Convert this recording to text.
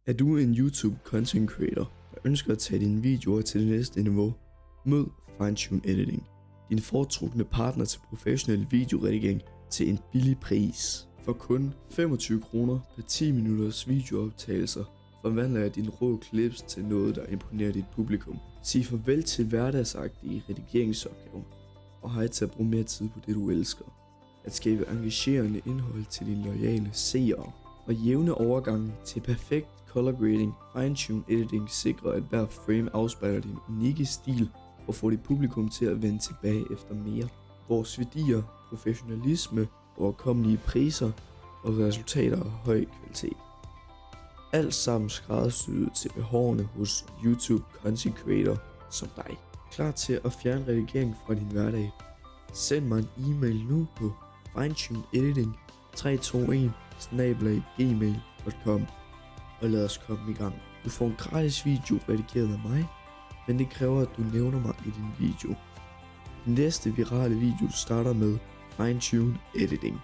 Er du en YouTube content creator, der ønsker at tage dine videoer til det næste niveau? Mød Fine-Tune Editing, din foretrukne partner til professionel videoredigering til en billig pris. For kun 25 kroner per 10 minutters videooptagelser forvandler jeg dine rå clips til noget, der imponerer dit publikum. Sig farvel til hverdagsagtige redigeringsopgaver og hej til at bruge mere tid på det du elsker. At skabe engagerende indhold til dine loyale seere. Fra jævne overgange til perfekt color grading, Fine-Tune Editing sikrer, at hver frame afspejler din unikke stil og får dit publikum til at vende tilbage efter mere. Vores værdier, professionalisme, overkommelige priser og resultater af høj kvalitet. Alt sammen skræddersyet til behovene hos YouTube content creator som dig. Klar til at fjerne redigering fra din hverdag? Send mig en e-mail nu på finetuneediting321@gmail.com og lad os komme i gang. Du får en gratis video redigeret af mig, men det kræver at du nævner mig i din video. Den næste virale video starter med Fine-Tune Editing.